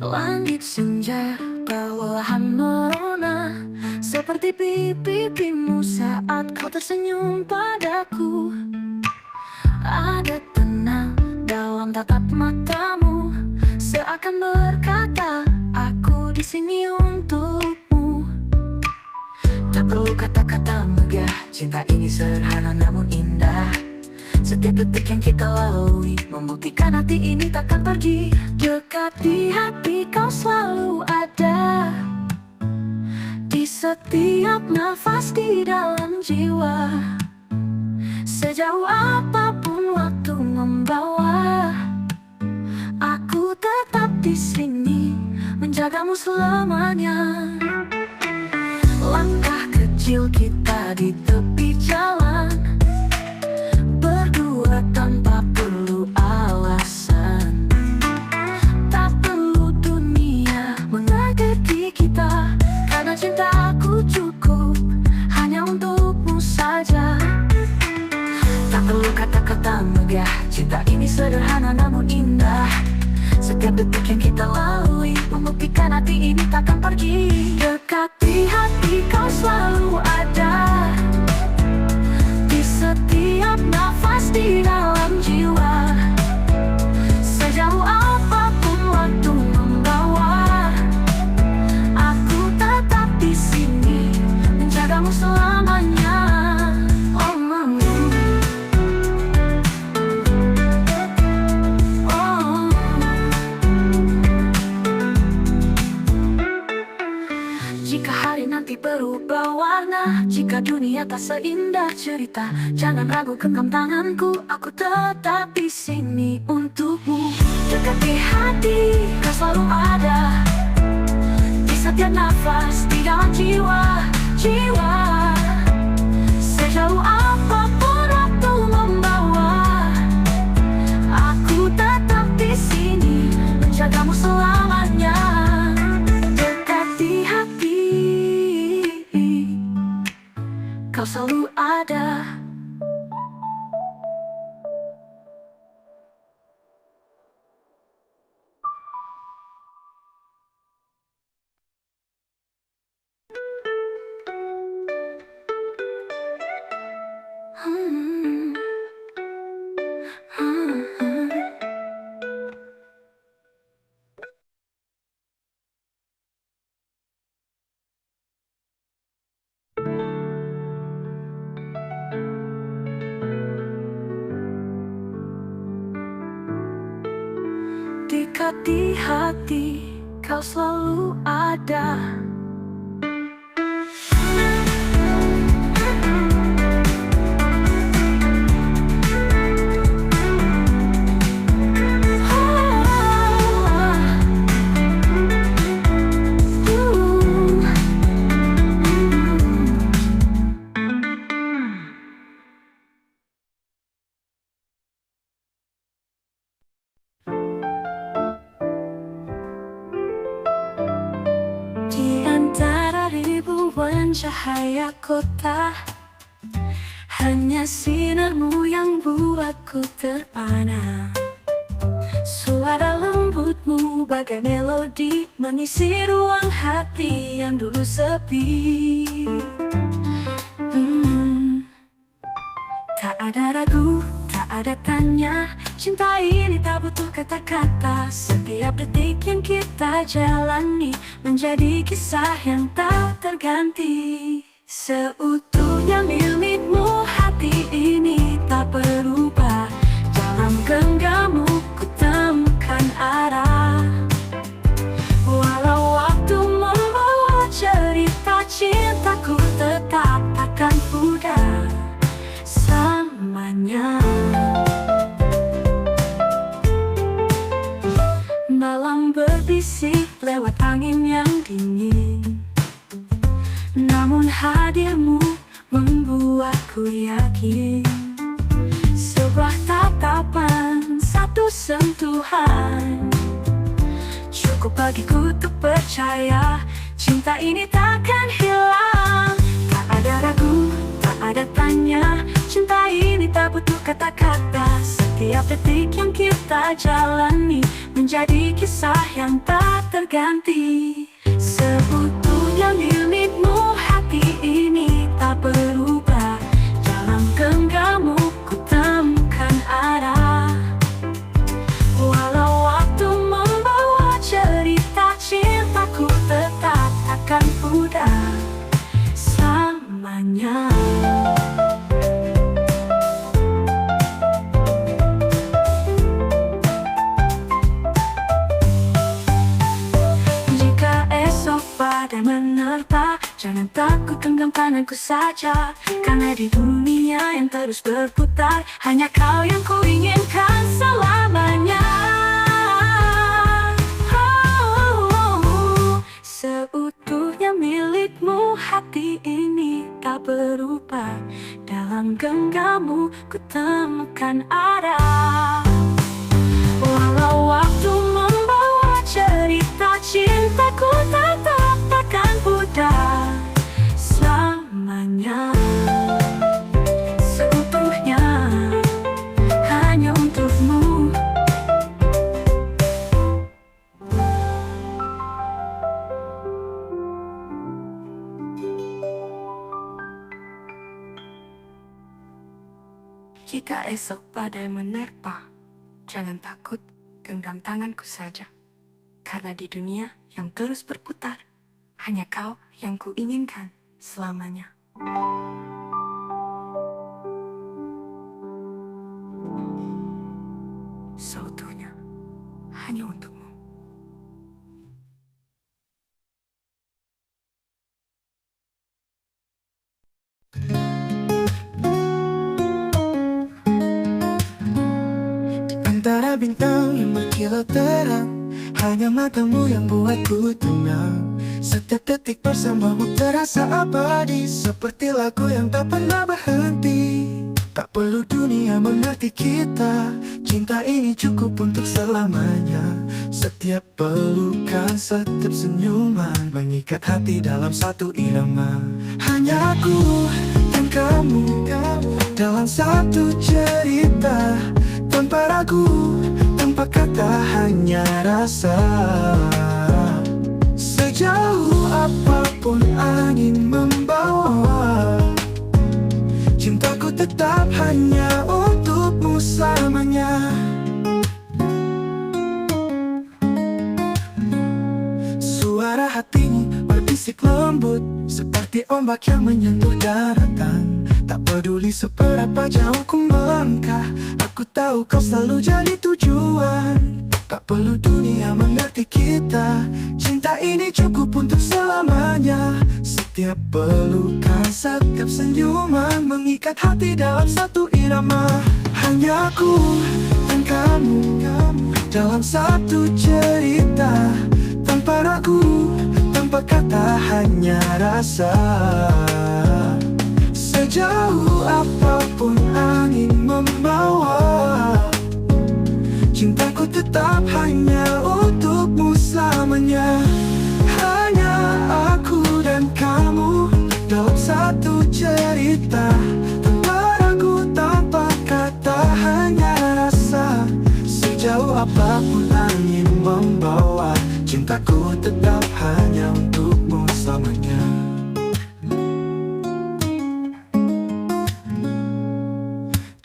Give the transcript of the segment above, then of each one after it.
Langit senja perlahan merona, seperti pipimu saat kau tersenyum padaku. Ada tenang dalam tatap matamu, seakan berkata, aku di sini untukmu. Tak perlu kata-kata megah, cinta ini sederhana namun indah. Setiap detik yang kita lalui membuktikan hati ini takkan pergi. Dekat di hati kau selalu ada, di setiap nafas di dalam jiwa. Sejauh apapun waktu membawa, aku tetap di sini menjagamu selamanya. Langkah kecil kita di tepi jalan, berdua tanpa perlu alasan. Tak perlu dunia mengerti kita, karena cintaku cukup hanya untukmu saja. Tak perlu kata-kata megah, cinta ini sederhana namun indah. Setiap detik yang kita lalui membuktikan hati ini takkan pergi. Dekat di hati kau selalu ada, di setiap nafas di dalam jiwa. Sejauh apapun waktu membawa, aku tetap di sini menjagamu selamanya. Oh mama, oh. Jika hari nanti berubah warna, jika dunia tak seindah cerita, jangan ragu genggam tanganku, aku tetap di sini untukmu. Dekat di hati kau selalu ada, di setiap nafas di dalam jiwa. Sejauh apapun waktu membawa, aku tetap di sini menjagamu selamanya. Dekat di hati kau selalu ada. Hmm, hmm, hmm. Dekat di hati kau selalu ada. Di antara ribuan cahaya kota, hanya sinarmu yang buatku terpana. Suara lembutmu bagai melodi mengisi ruang hati yang dulu sepi. Tak ada ragu, tak ada tanya, cinta ini tak butuh kata-kata. Setiap detik yang kita jalani menjadi kisah yang tak terganti. Seutuhnya milikmu hati ini tak berubah. Dalam genggammu ku temukan arah. Walau waktu membawa cerita, cintaku tetap akan pudar selamanya. Malam berbisik lewat angin yang dingin, namun hadirmu membuatku yakin. Sebuah tatapan, satu sentuhan, cukup bagiku untuk percaya cinta ini takkan hilang. Tak ada ragu, tak ada tanya, cinta ini tak butuh kata-kata. Setiap detik yang kita jalani menjadi kisah yang tak terganti. Seutuhnya milikmu, hati ini tak berubah. Dalam genggammu ku temukan arah. Walau waktu membawa cerita, cintaku tetap takkan pudar selamanya. Badai menerpa, jangan takut, genggam tanganku saja. Karena di dunia yang terus berputar, hanya kau yang ku inginkan selamanya. Seutuhnya milikmu, hati ini tak berubah. Dalam genggammu ku temukan arah. Walau waktu membawa cerita, cintaku tetap takkan pudar selamanya. Seutuhnya hanya untukmu. Jika esok badai menerpa, jangan takut, genggam tanganku saja. Karena di dunia yang terus berputar, hanya kau yang kuinginkan selamanya. Seutuhnya hanya untukmu. Antara bintang yang berkilau terang, hanya matamu yang buatku tenang. Setiap detik bersamamu terasa abadi, seperti lagu yang tak pernah berhenti. Tak perlu dunia mengerti kita, cinta ini cukup untuk selamanya. Setiap pelukan, setiap senyuman mengikat hati dalam satu irama. Hanya aku dan kamu dalam satu cerita, tanpa ragu, tanpa kata, hanya rasa. Sejauh apapun angin membawa, cintaku tetap hanya untukmu selamanya. Suara hatimu berbisik lembut, seperti ombak yang menyentuh daratan. Tak peduli seberapa jauh ku melangkah, aku tahu kau selalu jadi tujuan. Tak perlu dunia mengerti kita, cinta ini cukup untuk selamanya. Setiap pelukan, setiap senyuman mengikat hati dalam satu irama. Hanya aku dan kamu dalam satu cerita, tanpa ragu, tanpa kata, hanya rasa. Sejauh apapun angin membawa, cintaku tetap hanya untukmu selamanya. Hanya aku dan kamu dalam satu cerita, tanpa ragu, tanpa kata, hanya rasa. Sejauh apapun angin membawa, cintaku tetap hanya untukmu selamanya.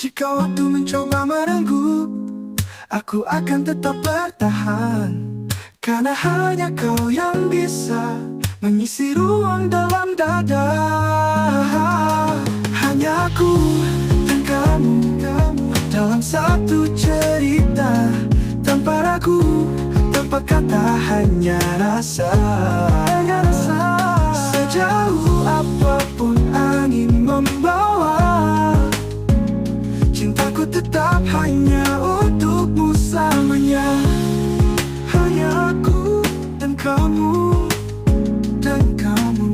Jika waktu mencoba merenggut, aku akan tetap bertahan. Karena hanya kau yang bisa mengisi ruang dalam dada. Hanya aku dan kamu dalam satu cerita, tanpa ragu, tanpa kata, hanya rasa. Sejauh apapun angin membawa, cintaku tetap hanya untukmu selamanya. Hanya aku dan kamu, dan kamu.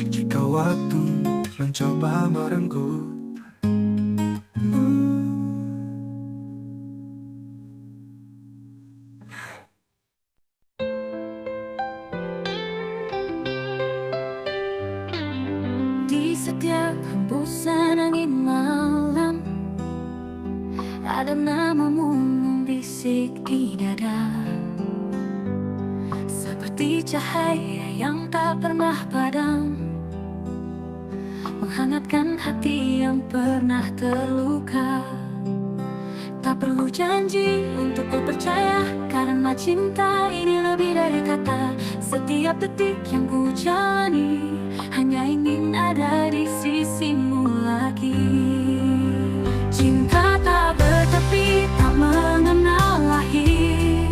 Jika waktu mencoba merenggut, ada namamu membisik di dada, seperti cahaya yang tak pernah padam, menghangatkan hati yang pernah terluka. Tak perlu janji untuk ku percaya, karena cinta ini lebih dari kata. Setiap detik yang ku jalani hanya ingin ada di sisimu lagi. Cinta tak bertepi, tak mengenal lahir,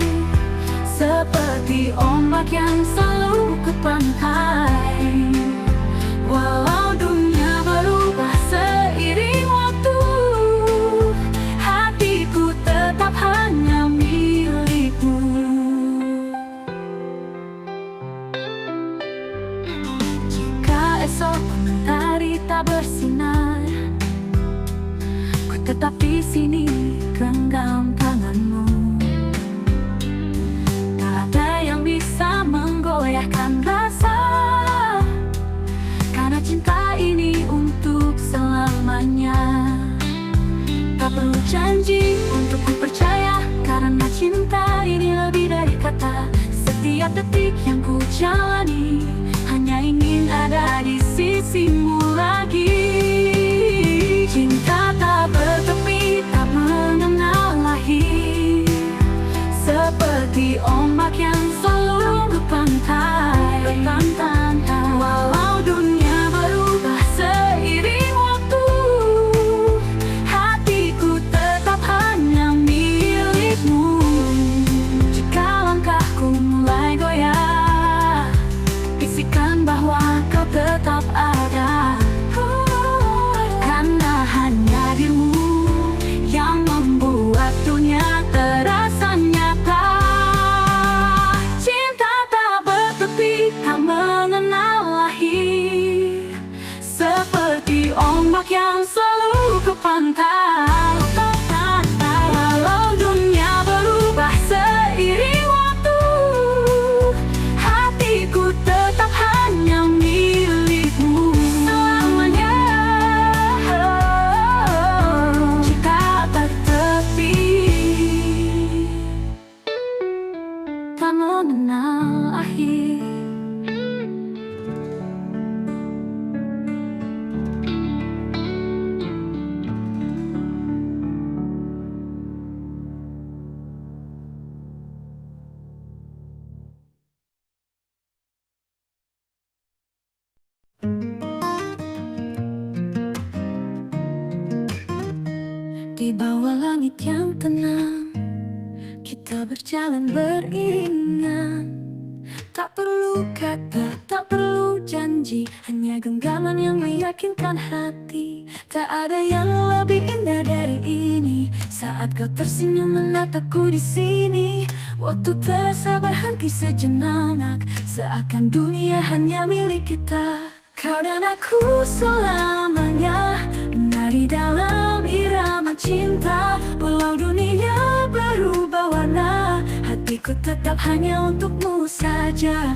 seperti ombak yang selalu ke pantai. Walau dunia berubah seiring waktu, hatiku tetap hanya milikmu. Jika esok mentari tak bersinar, ku tetap di sini genggam tanganmu. Tak ada yang bisa menggoyahkan rasa, karena cinta ini untuk selamanya. Tak perlu janji untuk ku percaya, karena cinta ini lebih dari kata. Setiap detik yang ku jalani hanya ingin ada di sisimu lagi. Cinta tak bertepi, tak mengenal lahir, seperti ombak yang selalu ke pantai. Walau dunia berubah seiring waktu, hatiku tetap hanya milikmu. Jika langkahku mulai goyah, bisikan bahwa kau tetap ada, karena hanya dirimu yang membuat dunia terasa nyata. Cinta tak bertepi, tak mengenal lahir, seperti ombak yang selalu ke pantai. Walau dunia berubah seiring waktu, hatiku tetap hanya milikmu selamanya. Cinta tak bertepi, tak mengenal akhir. Di bawah langit yang tenang, kita berjalan beriringan. Tak perlu kata, tak perlu janji, hanya genggaman yang meyakinkan hati. Tak ada yang lebih indah dari ini, saat kau tersenyum menatapku di sini. Waktu terasa berhenti sejenak, seakan dunia hanya milik kita. Kau dan aku selamanya menari dalam irama cinta. Walau dunia berubah warna, hatiku tetap hanya untukmu saja.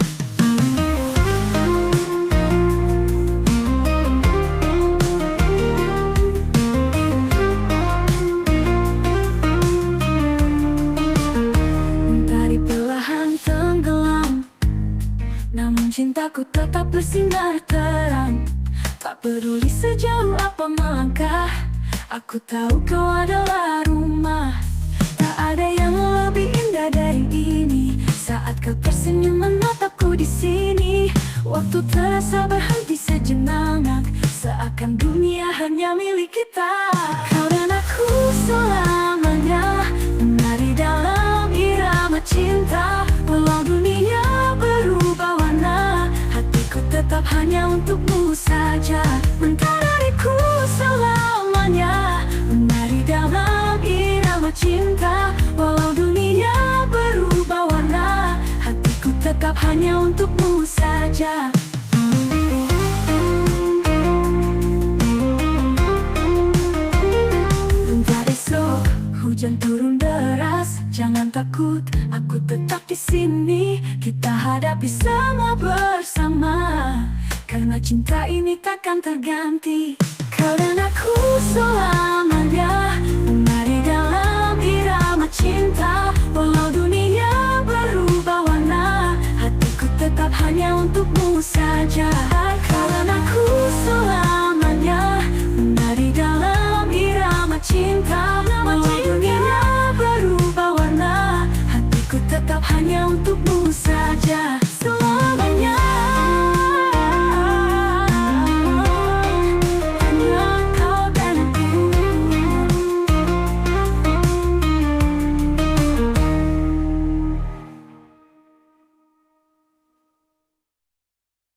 Mentari perlahan tenggelam, namun cintaku tetap bersinar terang. Tak peduli sejauh apa melangkah, aku tahu kau adalah rumah. Tak ada yang lebih indah dari ini, saat kau tersenyum menatapku di sini. Waktu terasa berhenti sejenak, seakan dunia hanya milik kita. Kau dan aku selamanya menari dalam irama cinta. Walau dunia berubah warna, hatiku tetap hanya untukmu saja. Mentariku selamanya menari dalam irama cinta. Walau dunia berubah warna, hatiku tetap hanya untukmu saja. Bentar esok hujan turun deras, jangan takut, aku tetap di sini. Kita hadapi semua bersama, karena cinta ini takkan terganti.